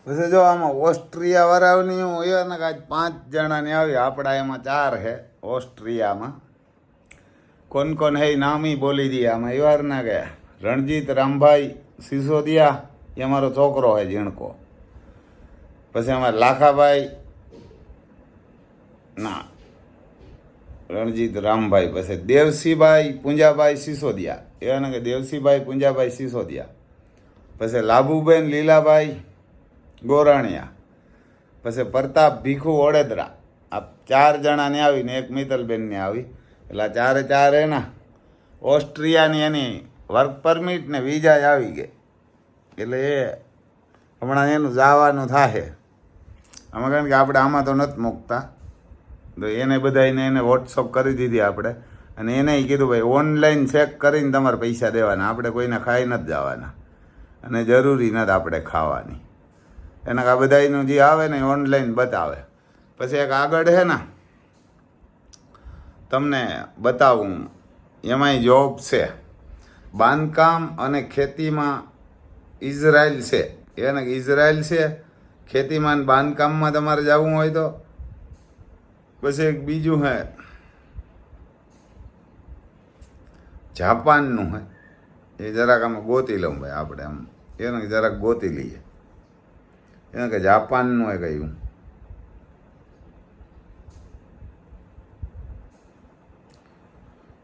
પછી જો આમાં ઓસ્ટ્રિયા વાળાની એવા ને આજ 5 જણાની આવી, આપણા એમાં 4 છે ઓસ્ટ્રિયામાં. કોણ કોણ હે નામી બોલી દી આમાં એવાર ના ગયા. રણજીત રામભાઈ સિસોદિયા એ અમારો છોકરો હે ઝીણકો. પછી અમારે લાખાભાઈ ના રણજીત રામભાઈ, પછી દેવસીભાઈ પૂંજાભાઈ સિસોદિયા એવા કે દેવસીભાઈ પૂંજાભાઈ સિસોદિયા, પછી લાભુબેન લીલાભાઈ ગોરાણીયા, પછી પ્રતાપ ભીખુ ઓડેદરા. આ 4 જણાની આવી ને એક મિત્તલબેનની આવી, એટલે આ 4 એના ઓસ્ટ્રિયાની એની વર્ક પરમિટ ને વિઝા આવી ગઈ. એટલે એ હમણાં એનું જવાનું થાય આમાં, કારણ કે આપણે આમાં તો નથી મૂકતા, તો એને બધાને એને વોટ્સઅપ કરી દીધી આપણે. અને એને કીધું ભાઈ ઓનલાઈન ચેક કરીને તમારે પૈસા દેવાના, આપણે કોઈને ખાઈ નથી જવાના અને જરૂરી નથી આપણે ખાવાની. એના આ બધાનું જે આવે ને ઓનલાઈન બતાવે. પછી એક આગળ છે ને તમને બતાવું, એમાંય જોબ છે બાંધકામ અને ખેતીમાં ઇઝરાયલ છે. એને ઇઝરાયલ છે ખેતીમાં બાંધકામમાં તમારે જવું હોય તો. પછી એક બીજું હે જાપાનનું હે, એ જરાક આમાં ગોતી લઉં ભાઈ આપણે આમ, એને જરાક ગોતી લઈએ. એને કે જાપાનનું હે કહ્યું.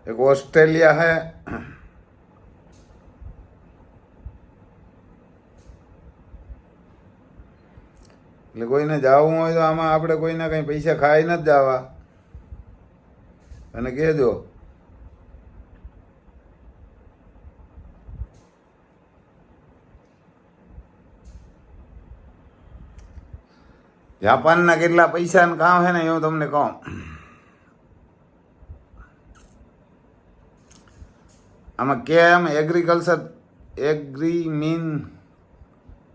એક ઓસ્ટ્રેલિયા હે, એટલે કોઈને જવું હોય તો આમાં આપણે કોઈના કંઈ પૈસા ખાઈ નથી જવા. અને કહેજો જાપાનના કેટલા પૈસાનું કામ છે ને એ હું તમને કહું. આમાં કેમ એગ્રીમીન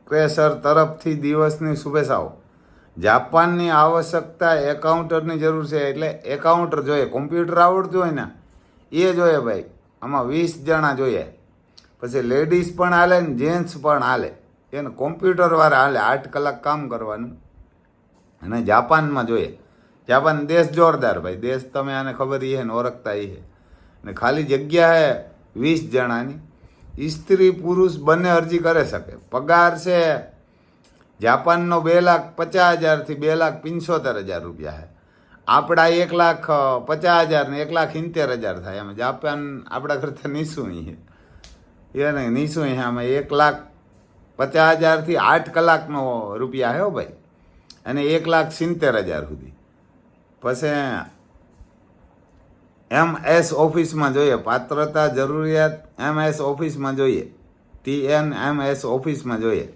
ક્રેશર તરફથી દિવસની શુભેચ્છાઓ. જાપાનની આવશ્યકતા એકાઉન્ટરની જરૂર છે, એટલે એકાઉન્ટર જોઈએ, કોમ્પ્યુટર આવડતું હોય ને એ જોઈએ ભાઈ. આમાં 20 જણા જોઈએ. પછી લેડીઝ પણ હાલે ને જેન્ટ્સ પણ હાલે, એને કોમ્પ્યુટરવાળા હાલે, 8 કલાક કામ કરવાનું. અને જાપાનમાં જોઈએ. જાપાન દેશ જોરદાર ભાઈ, દેશ તમે આને ખબર છે ને ઓળખતા એ છે. ને ખાલી જગ્યા હે 20 જણાની. સ્ત્રી પુરુષ બંને અરજી કરી શકે. પગાર છે જાપાનનો 2,50,000 થી 2,75,000 રૂપિયા છે. આપણા 1,50,000 ને 1,70,000 થાય. એમાં જાપાન આપણા કરતાં નીચું છે, એ નહીં નીચું છે. આમાં 1,50,000 થી 8 કલાકનો રૂપિયા હે ભાઈ, અને 1,70,000 સુધી. પછી MS ઓફિસમાં જોઈએ, પાત્રતા જરૂરિયાત MS ઓફિસમાં જોઈએ, TNMS ઓફિસમાં જોઈએ.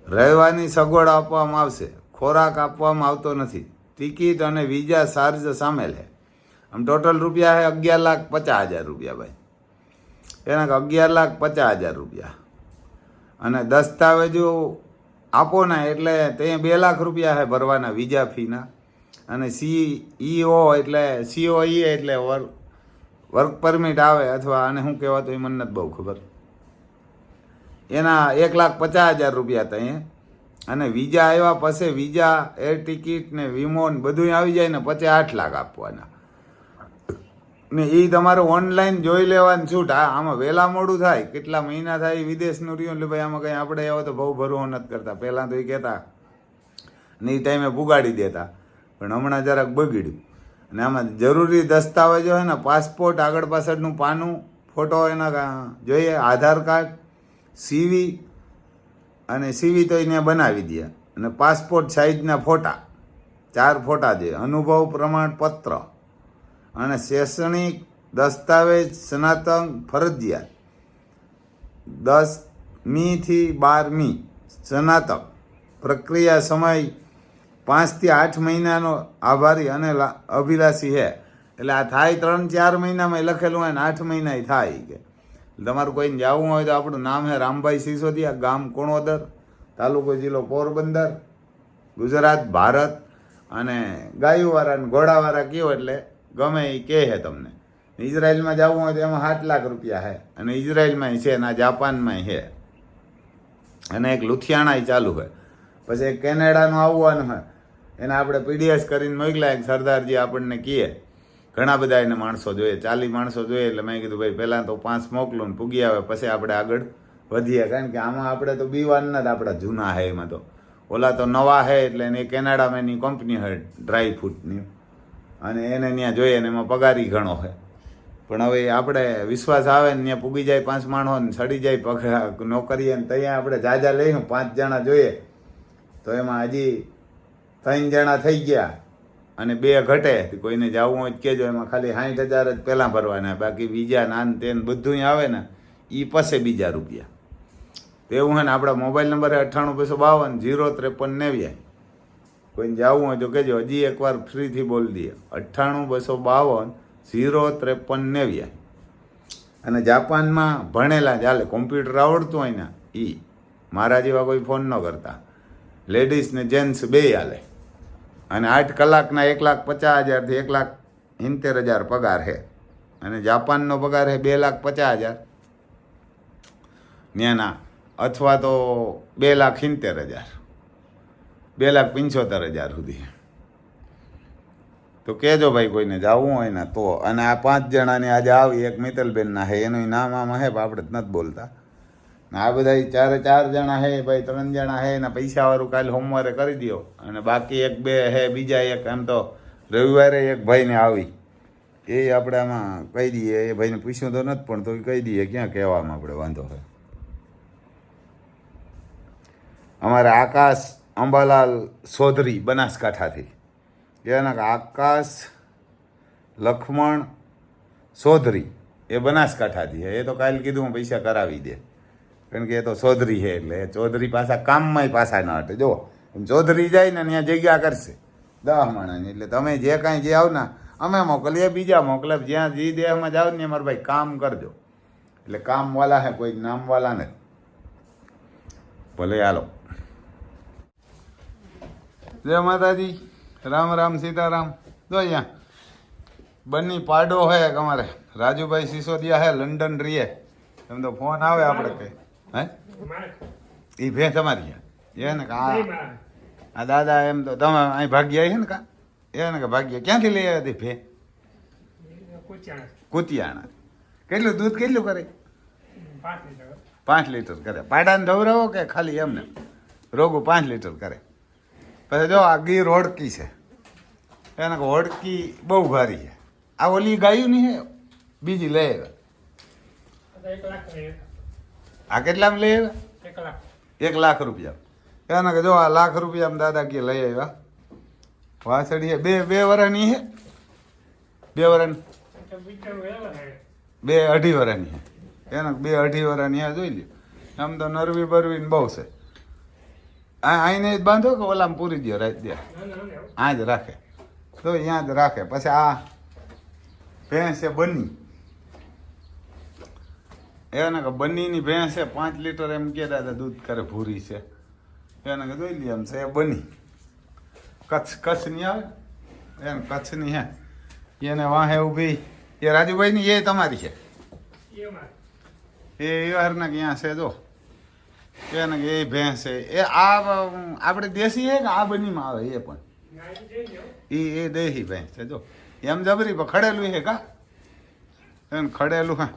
રહેવાની સગવડ આપવામાં આવશે, ખોરાક આપવામાં આવતો નથી. ટિકિટ અને વિઝા ચાર્જ સામેલ છે. આમ ટોટલ રૂપિયા છે 11,50,000 રૂપિયા ભાઈ. એના 11,50,000 રૂપિયા. અને દસ્તાવેજો આપો ને એટલે તે 2 લાખ રૂપિયા છે ભરવાના વિઝા ફીના. અને CEO એટલે COE એટલે વર્ક પરમિટ આવે, અથવા આને શું કહેવાતું એ મને નથી બહુ ખબર. એના 1,50,000 રૂપિયા ત્યાં. અને વિઝા આવ્યા પછી વિઝા, એર ટિકિટ ને વીમો ને બધું આવી જાય ને પછી 8 લાખ આપવાના. ને એ તમારે ઓનલાઈન જોઈ લેવાનું છૂટ. આમાં વહેલા મોડું થાય, કેટલા મહિના થાય વિદેશનું રહ્યું, એટલે ભાઈ આમાં કંઈ આપણે આવો તો બહુ ભરવો નથી કરતા. પહેલાં તો એ કહેતા ને એ ટાઈમે પુગાડી દેતા, પણ હમણાં જરાક બગડ્યું. અને આમાં જરૂરી દસ્તાવેજો છે ને પાસપોર્ટ, આગળ પાછળનું પાનું, ફોટો એના જોઈએ, આધાર કાર્ડ, CV, અને CV તો એને બનાવી દે. અને પાસપોર્ટ સાઇઝના ફોટા 4 ફોટા જોઈએ, અનુભવ પ્રમાણપત્ર અને શૈક્ષણિક દસ્તાવેજ સ્નાતક ફરજિયાત. 10મી થી 12મી સ્નાતક. પ્રક્રિયા સમય 5 થી 8 મહિનાનો આભારી અને અભિલાષી છે. એટલે આ થાય 3-4 મહિનામાં લખેલું હોય ને 8 મહિના થાય. કે તમારું કોઈને જવું હોય તો આપણું નામ છે રામભાઈ સિસોદિયા, ગામ કુણોદર, તાલુકો જિલ્લો પોરબંદર, ગુજરાત, ભારત. અને ગાયુંવાળા ઘોડાવાળા કયો એટલે ગમે એ કહે છે તમને. ઇઝરાયલમાં જવું હોય તો એમાં 7 લાખ રૂપિયા છે, અને ઇઝરાયલમાં છે ને જાપાનમાં છે, અને એક લુધિયાણા ચાલુ છે. પછી કેનેડાનું આવવાનું હોય એને આપણે પીડીએસ કરીને મોકલ્યા એક સરદારજી આપણને કહે ઘણા બધા એને માણસો જોઈએ 40 માણસો જોઈએ એટલે મેં કીધું ભાઈ પહેલાં તો 5 મોકલું ને પૂગી આવે પછી આપણે આગળ વધીએ કારણ કે આમાં આપણે તો બીવાનના જ આપણા જૂના હે એમાં તો ઓલા તો નવા હે એટલે એની કેનેડામાં એની કંપની હોય ડ્રાય ફ્રૂટની અને એને ત્યાં જોઈએ ને એમાં પગારી ઘણો હોય પણ હવે આપણે વિશ્વાસ આવે ને ત્યાં પૂગી જાય 5 માણસો ને સડી જાય પગાર નોકરીએ ને ત્યાં આપણે જાજા લઈને 5 જણા જોઈએ તો એમાં હજી 3 જણા થઈ ગયા અને 2 ઘટે કોઈને જવું હોય કહેજો એમાં ખાલી 60,000 જ પહેલાં ભરવાના બાકી બીજા નાન તેન બધું આવે ને એ પછી બીજા રૂપિયા તો એવું હોય ને આપણા મોબાઈલ નંબર 9852 053 કોઈને જવું હોય તો કહેજો હજી એકવાર ફ્રીથી બોલી દઈએ 9852 053 અને જાપાનમાં ભણેલા ચાલે કોમ્પ્યુટર આવડતું હોય ને એ મારા જેવા કોઈ ફોન ન કરતા લેડીઝ ને જેન્ટ્સ બે હાલે અને 8 કલાકના 1,50,000 થી 1,70,000 પગાર છે અને જાપાનનો પગાર છે 2,50,000 ત્યાંના અથવા તો 2,70,000 2,75,000 સુધી તો કહેજો ભાઈ કોઈને જવું હોય ને તો અને આ 5 જણાની આજે આવી એક મિત્તલબેનના છે એનું નામ આમાં છે આપણે જ નથી બોલતા આ બધા 4 જણા હે ભાઈ 3 જણા હે ને પૈસાવાળું કાલે સોમવારે કરી દો અને બાકી 1-2 હે બીજા એક એમ તો રવિવારે એક ભાઈને આવી એ આપણે આમાં કહી દઈએ એ ભાઈને પૂછ્યું તો નથી પણ તો કહી દઈએ ક્યાં કહેવામાં આપણે વાંધો હોય અમારે આકાશ અંબાલાલ ચૌધરી બનાસકાંઠાથી એના આકાશ લક્ષ્મણ ચૌધરી એ બનાસકાંઠાથી એ તો કાલે કીધું પૈસા કરાવી દે કારણ કે એ તો ચૌધરી છે એટલે ચૌધરી પાછા કામમાંય પાછા ન હટે જો ચૌધરી જાય ને ત્યાં જગ્યા કરશે 10 માણસની એટલે તમે જે કાંઈ જે આવ ને અમે મોકલીએ બીજા મોકલે જ્યાં જે દેહમાં જાવ ને અમારે ભાઈ કામ કરજો એટલે કામવાળા હે કોઈ નામવાળા નથી ભલે હાલો જય માતાજી રામ રામ સીતારામ જો અહીંયા બની પાડો હે અમારે રાજુભાઈ સિસોદિયા હે લંડન રહીએ એમ તો ફોન આવે આપણે કઈ હે એ ભે તમારી એ ને આ દાદા એમ તો તમે અહીં ભાગ્યા છે ને કા એ ને કે ભાગ્યા ક્યાંથી લઈ આવ્યા હતી ભે કુતિયાણા કેટલું દૂધ કેટલું કરે 5 લીટર કરે પાડાને ધવરાવો કે ખાલી એમને રોગું 5 લીટર કરે પછી જો આ ગીર હોડકી છે એને હોડકી બહુ ભારી છે આ ઓલી ગાયું નહીં હે બીજી લઈ આવ્યા આ કેટલામાં લઈ આવ્યા 1 લાખ રૂપિયા એને કે જો આ લાખ રૂપિયામાં દાદા કે લઈ આવ્યા વાસળી હે 2 વર્ષની હે 2 વર્ષની 2-2.5 વર્ષની હે એને 2-2.5 વર્ષની હે જોઈ લ્યો આમ તો નરવી બરવી ને બહુ છે આઈને જ બાંધો કે ઓલામાં પૂરી દો રાત દે આ જ રાખે તો અહીંયા જ રાખે પછી આ ભેંસ છે બની એને કે બનીની ભેંસ છે 5 લીટર એમ કહેતા હતા દૂધ કરે ભૂરી છે એને કે જોઈ લે એમ છે એ બની કચ્છની આવે એને કચ્છની હે એને વાહે ઊભી એ રાજુભાઈની એ તમારી છે એ હરના ક્યાં છે જો એને કે એ ભેંસ છે એ આ આપણે દેશી છે કે આ બનીમાં આવે એ પણ એ દેશી ભેંસ છે જો એમ જબરી પણ ખડેલું છે કા એને ખડેલું હા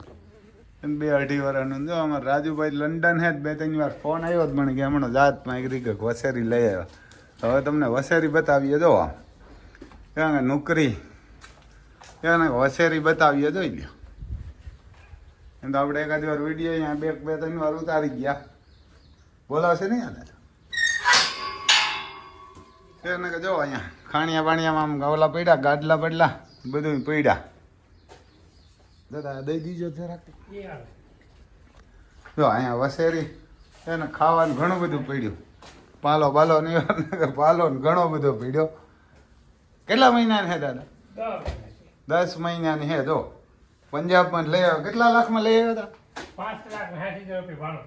2-2.5 વર્ષનું જો અમારે રાજુભાઈ લંડન હે 2-3 વાર ફોન આવ્યો જ મને કે હમણાં જાતમાં એક રીતે વસેરી લઈ આવ્યા હવે તમને વસેરી બતાવીએ જો આમ એને નોકરી એને વસેરી બતાવીએ જોઈ લ્યો એમ તો આપણે એકાદ વાર વિડીયો અહીંયા 2-3 વાર ઉતારી ગયા બોલાવશે નહીં આને એને કે જો અહીંયા ખાણિયા પાણીયામાં આમ ગવલા પડ્યા ગાડલા પડલા બધું પડ્યા દાદા દઈ દીજો જરાક જો અહીંયા વસેરી એને ખાવાનું ઘણું બધું પડ્યું પાલો બાલો નહીં પાલો ઘણો બધો પડ્યો કેટલા મહિનાની હે દાદા 10 મહિનાની હે જો પંજાબમાં લઈ આવ્યો કેટલા લાખમાં લઈ આવ્યા હતા 5,60,000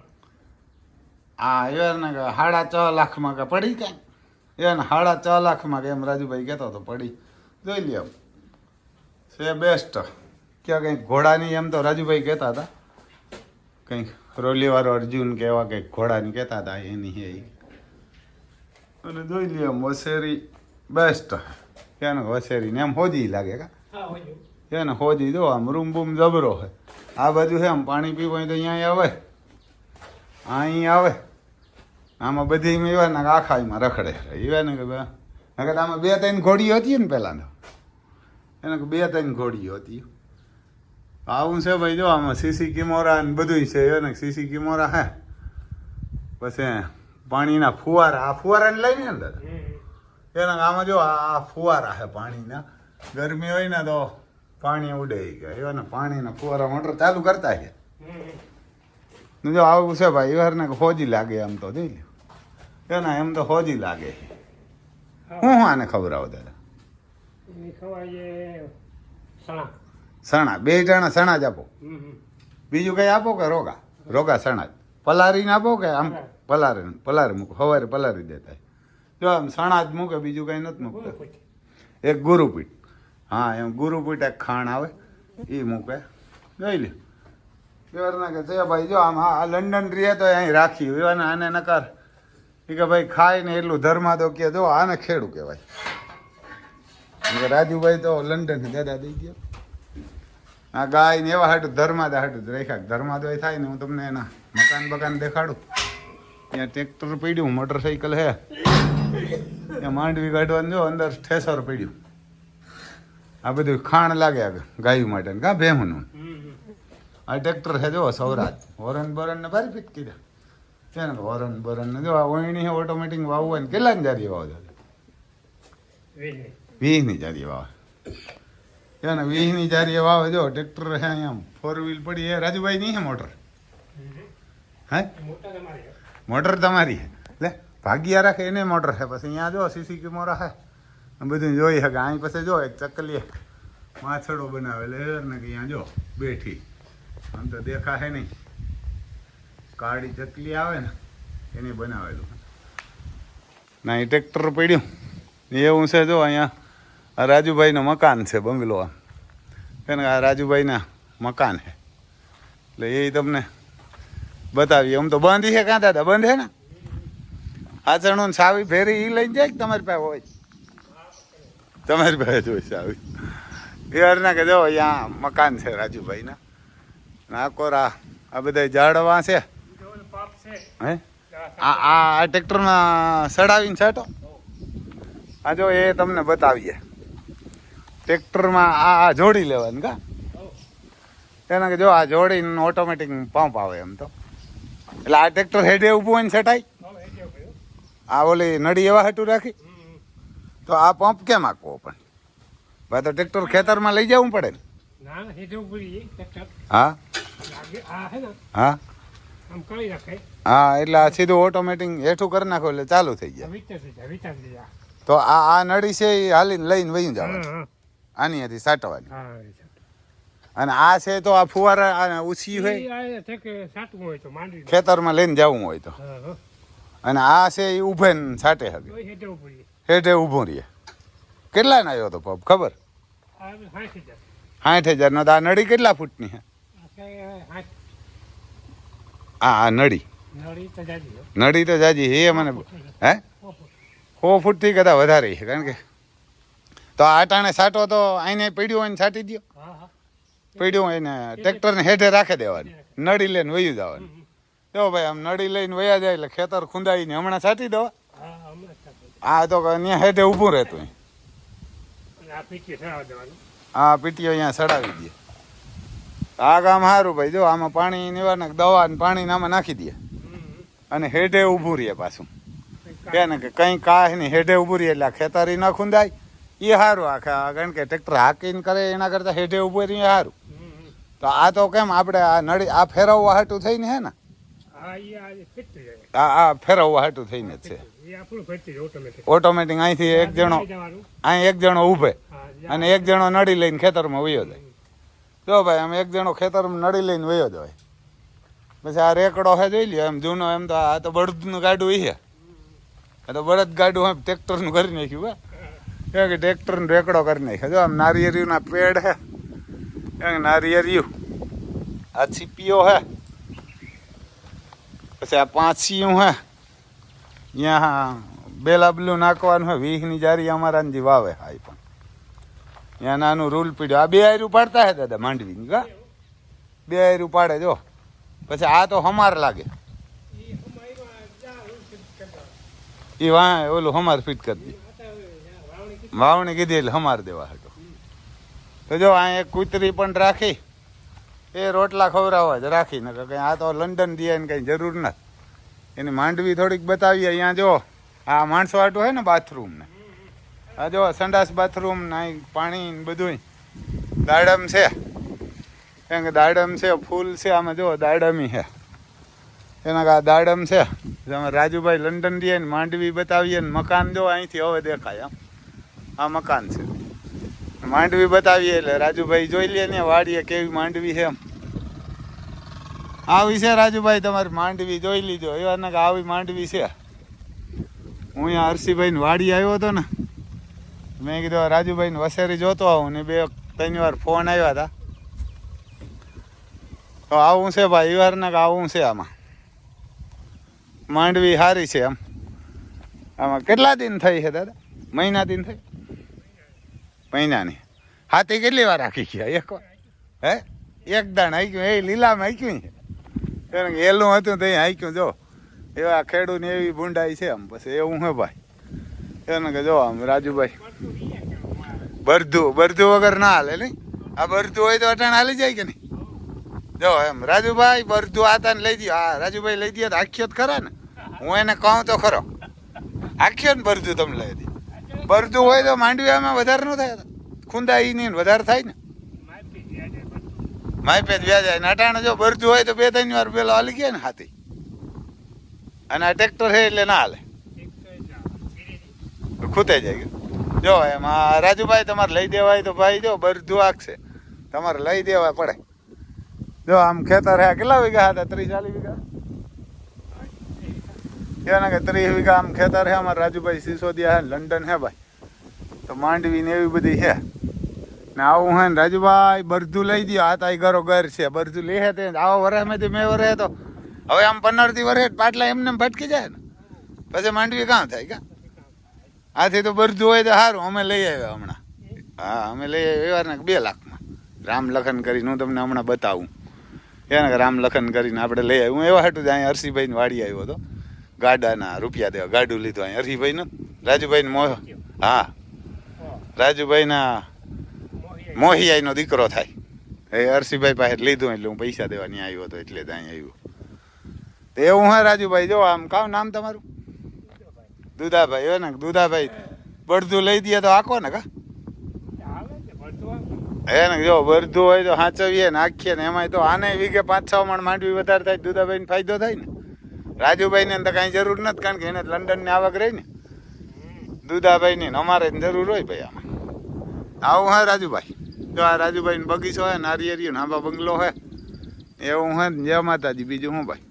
હા એને 6.5 લાખમાં કે પડી કાંઈ એને 6.5 લાખમાં કે એમ રાજુભાઈ કહેતો હતો પડી જોઈ લે છે બેસ્ટ ક્યાં કંઈક ઘોડાની એમ તો રાજુભાઈ કહેતા હતા કંઈક રોલીવાળો અર્જુન કે એવા કંઈક ઘોડાની કહેતા હતા એની હે અને જોઈ લઈએ આમ વસેરી બેસ્ટ એને વસેરી ને એમ હોજી લાગે કા એને હોજી જો આમ રૂમ બૂમ જબરો છે આ બાજુ છે આમ પાણી પીવું હોય તો અહીંયા આવે અહીં આવે આમાં બધી એવા ને આખા એમાં રખડે એવા ને કે નકર આમાં 2-3 ઘોડીઓ હતી ને પહેલાં તો એને 2-3 ઘોડીઓ હતી આવું છે ભાઈ જો આમાં સીસી કેમેરા ને બધું છે એને સીસી કેમેરા હે પછી પાણીના ફુવારા આ ફુવારાને લઈને અંદર એના આમાં જો આ ફુવારા છે પાણીના ગરમી હોય ને તો પાણી ઉડે ગયા એવા ને પાણીના ફુવારા મોટર ચાલુ કરતા છે જો આવું છે ભાઈ એવાને હોજી લાગે એમ તો જોઈ લે એના એમ તો હોજી લાગે હું આને ખબર આવો દાદા સણા 2 જણા સણા જ આપો બીજું કઈ આપો કે રોગા સણા જ પલારીને આપો કે આમ પલારી મૂકો સવારે પલારી દેતા જો આમ સણા જ મૂકે બીજું કઈ નથી મૂકતા એક ગુરુપીઠ હા એમ ગુરુપીઠ એક ખાણ આવે એ મૂકે જોઈ લે એવાના કે છે ભાઈ જો આમ આ લંડન રહે તો અહીં રાખી એવાને આને નકાર એ કે ભાઈ ખાય ને એટલું ધર્મા તો કે જો આને ખેડું કહેવાય રાજુભાઈ તો લંડન દાદા દઈ ગયો આ ગાય ને એવા હાટું ધર્માદા હાટું જ રાખ્યા ધર્માદો થાય ને હું તમને એના મકાન દેખાડું ત્યાં ટ્રેક્ટર પડ્યું મોટરસાઇકલ હે ત્યાં માંડવી કાઢવાનું જો અંદર ઠેસર પડ્યું આ બધું ખાણ લાગે ગાયું માટે કા ભેહુંનું આ ટ્રેક્ટર છે જો સૌરાજ હોરન બરન ને ભારી ફિટ કીધા છે ને હોરન બરન ને જો આ ઓયણી ઓટોમેટિક વાવવું હોય ને કેટલાની જારી વાવ દાદા 20ની જારી વાવે એને 20ની જારી વાવે જો ટ્રેક્ટર હે અહીંયા 4 વ્હીલ પડી એ રાજુભાઈ નહીં હે મોટર હે મોટર તમારી હે લે ભાગ્યા રાખે એને મોટર છે પછી અહીંયા જો સીસી કેમેરા હે બધું જોઈ શકે અહીં પછી જો એક ચકલી માછડો બનાવેલો ને કે અહીંયા જો બેઠી આમ તો દેખાશે નહીં કાળી ચકલી આવે ને એને બનાવેલું ના એ ટ્રેક્ટર પડ્યું એવું છે જો અહીંયા રાજુભાઈનું મકાન છે બંગલો એને આ રાજુભાઈના મકાન છે એટલે એ તમને બતાવીએ આમ તો બંધ છે કાં દાદા બંધ છે ને આચરણું સાવી ફેરી એ લઈને જાય કે તમારી પાસે હોય તમારી પાસે હોય સાવી એ અરના કે જો અહીંયા મકાન છે રાજુભાઈના નાકોરા આ બધા ઝાડવા છે હે આ ટ્રેક્ટરમાં સડાવીને છાંટો આ જો એ તમને બતાવીએ ટ્રેક્ટરમાં આ જોડી લેવાનું કા એના કે જો આ જોડીને ઓટોમેટિક પંપ આવે એમ તો એટલે આ ટ્રેક્ટર હેડે ઊભું હોય ને છટાય આ ઓલી નળી એવા હાટું રાખી તો આ પંપ કેમ આખવો પણ ભાઈ તો ટ્રેક્ટર ખેતરમાં લઈ જવું પડે ને હા હા હા એટલે આ સીધું ઓટોમેટિક હેઠું કરી નાખો એટલે ચાલુ થઈ જાય તો આ નળી છે એ હાલીને લઈને વહી જવાનું આની હતી સાટવાની અને આ છે તો આ ફુવારા ઉછી હોય ખેતરમાં લઈને જવું હોય તો અને આ છે એ ઉભે ને છાટે શકે હેઠે ઊભું રહીએ કેટલા ના આવ્યો તો પપ ખબર 60,000 નો. આ નળી કેટલા ફૂટની છે આ નળી તો જાજી એ મને હે 100 ફૂટથી કદાચ વધારે છે કારણ કે તો આ ટાણે છાંટો તો આઈને પડ્યું હોય ને છાંટી દો પડ્યું હોય ને ટ્રેક્ટરને હેઠે રાખી દેવાની નળી લઈને વયું જવાનું જો ભાઈ આમ નળી લઈને વયા જાય એટલે ખેતર ખુંદાઈને હમણાં છાંટી દો આ તો અહીંયા હેઠે ઊભું રહેતું હા પીટીઓ અહીંયા સડાવી દે આ કામ સારું ભાઈ જો આમાં પાણી નિવારને દવા ને પાણી આમાં નાખી દે અને હેઠે ઊભું રહીએ પાછું કે ને કે કંઈ કાંઈ નહીં હેઠે ઊભું રહીએ એટલે ખેતરી ના ખુંદાય એ સારું આખા કારણ કે ટ્રેક્ટર હાકીને કરે એના કરતાં હેઠે ઊભું રહીએ સારું તો આ તો કેમ આપણે આ નળી આ ફેરવવા હાટું થઈને હે ને આ ફેરવવા હાટું થઈને જ છે ઓટોમેટિક અહીંથી એક જણો ઊભે અને એક જણો નળી લઈને ખેતરમાં વયો જાય જો ભાઈ આમ એક જણો ખેતરમાં નળી લઈને વયો જાય પછી આ રેકડો હે જોઈ લ્યો એમ જૂનો એમ તો આ તો બળદનું ગાડું છે આ તો બળદ ગાડું એમ ટ્રેક્ટરનું કરી નાખ્યું હે કે ટ્રેક્ટરનો રેકડો કરી નાખ્યો જો આમ નારિયેરીના પેડ હે નારિયેરિયું આ છીપીઓ હે પછી આ પાંચીયું હે અહીંયા બેલાબલું નાખવાનું હોય 20ની જારી અમારા જે વાવે હા પણ ત્યાં નાનું રૂલ પીડ્યો આ 2 આયરું પાડતા હે દાદા માંડવીની કા 2 આયરું પાડે જો પછી આ તો હમાર લાગે એ વાહ ઓલું હમાર ફિટ કરી દી વાવણી કીધી એટલે હમાર દેવા હતો તો જો આ એક કૂતરી પણ રાખી એ રોટલા ખવડાવવા જ રાખી ને કંઈ આ તો લંડન દે ને કંઈ જરૂર નથી એની માંડવી થોડીક બતાવીએ અહીંયા જો આ માણસો આટું હોય ને બાથરૂમ ને આ જો સંડાસ બાથરૂમ ને પાણી ને બધું દાડમ છે કેમ કે દાડમ છે ફૂલ છે આમાં જો દાડમી છે એના કા દાડમ છે અમે રાજુભાઈ લંડન દે ને માંડવી બતાવીએ ને મકાન જો અહીંથી હવે દેખાય આ મકાન છે માંડવી બતાવીએ એટલે રાજુભાઈ જોઈ લે ને વાડીએ કેવી માંડવી છે એમ આવી છે રાજુભાઈ તમારી માંડવી જોઈ લીધો એવા ને આવી માંડવી છે હું અહીંયા હર્ષિભાઈ ની વાડી આવ્યો હતો ને મેં કીધું રાજુભાઈ ને વસેરી જોતો આવું ને 2-3 વાર ફોન આવ્યા હતા તો આવું છે ભાઈ વાર ને આવું છે આમાં માંડવી સારી છે એમ આમાં કેટલા દિન થઈ છે દાદા મહિના દિન થઈ મહિનાની હાથી કેટલી વાર રાખી ગયા એક વાર હે એક દાણ હાક્યું એ લીલામાં હાક્યું છે એલું હતું તો હાક્યું જો એવા ખેડૂત એવી ભૂંડાઈ છે આમ પછી એવું હે ભાઈ એને કે જો આમ રાજુભાઈ બરધું વગર ના હાલે નહીં આ બરધું હોય તો અટાણ હાલી જાય કે નહીં જો એમ રાજુભાઈ બરધું આતા ને લઈ દો હા રાજુભાઈ લઈ દે તો આખ્યો જ ખરા ને હું એને કહું તો ખરો આખ્યો ને બરધું તમે લઈ દે બરધું હોય તો માંડવી આમાં વધારે ન થાય ખુંદાઈ નહીં વધારે થાય ને માય પેજ વ્યાજ જાય અટાણે જો બરધું હોય તો 2-3 વાર પેલો હાલી ગયા ને હાથી અને આ ટ્રેક્ટર છે એટલે ના હાલે ખૂતાઈ જાય જો એમાં રાજુભાઈ તમારે લઈ દેવાય તો ભાઈ જો બરધું આખશે તમારે લઈ દેવા પડે જો આમ ખેતર હે કેટલા વીઘા હતા 30-40 વીઘા એના કે 30 વીઘા આમ ખેતર હે અમારે રાજુભાઈ સિસોદિયા હે લંડન હે ભાઈ તો માંડવી ને એવી બધી છે ને આવું હે ને રાજુભાઈ બરધું લઈ દો આ તાઈ ઘરો ઘર છે બરધું લે તે આવો વરસમાંથી મેં વરસે તો હવે આમ 15 વર્ષે પાટલા એમને ભટકી જાય ને પછી માંડવી કાં થાય કા આથી તો બરધું હોય તો સારું અમે લઈ આવ્યા હમણાં હા અમે લઈ આવ્યા ને 2 લાખમાં રામ લખન કરીને હું તમને હમણાં બતાવું એને રામ લખન કરીને આપણે લઈ આવ્યું હું એવા હાટું જ અહીંયા હર્ષિભાઈને વાડી આવ્યો હતો ગાડાના રૂપિયા દેવા ગાડું લીધું અહીંયા હર્ષિભાઈનું રાજુભાઈને હા રાજુભાઈના મોહિયાઈનો દીકરો થાય એ હર્ષિભાઈ પાસે લીધું એટલે હું પૈસા દેવા ત્યાં આવ્યો હતો એટલે જ અહીંયા આવ્યો તો એવું હા રાજુભાઈ જો આમ કામ નામ તમારું દુધાભાઈ હોય ને દુધાભાઈ બળદું લઈ દે તો આખો ને કા હે ને જો બળદું હોય તો સાચવીએ ને આખીએ ને એમાંય તો આને વીઘે 5-6 મણ માંડવી વધારે થાય દુધાભાઈને ફાયદો થાય ને રાજુભાઈને તો કાંઈ જરૂર નથી કારણ કે એને લંડનની આવક રહી ને દુધાભાઈની અમારે જરૂર હોય ભાઈ આમાં આવું હે રાજુભાઈ જો આ રાજુભાઈનો બગીચો હોય નારિયેરિયો નાંબા બંગલો હોય એવું હે જય માતાજી બીજું શું ભાઈ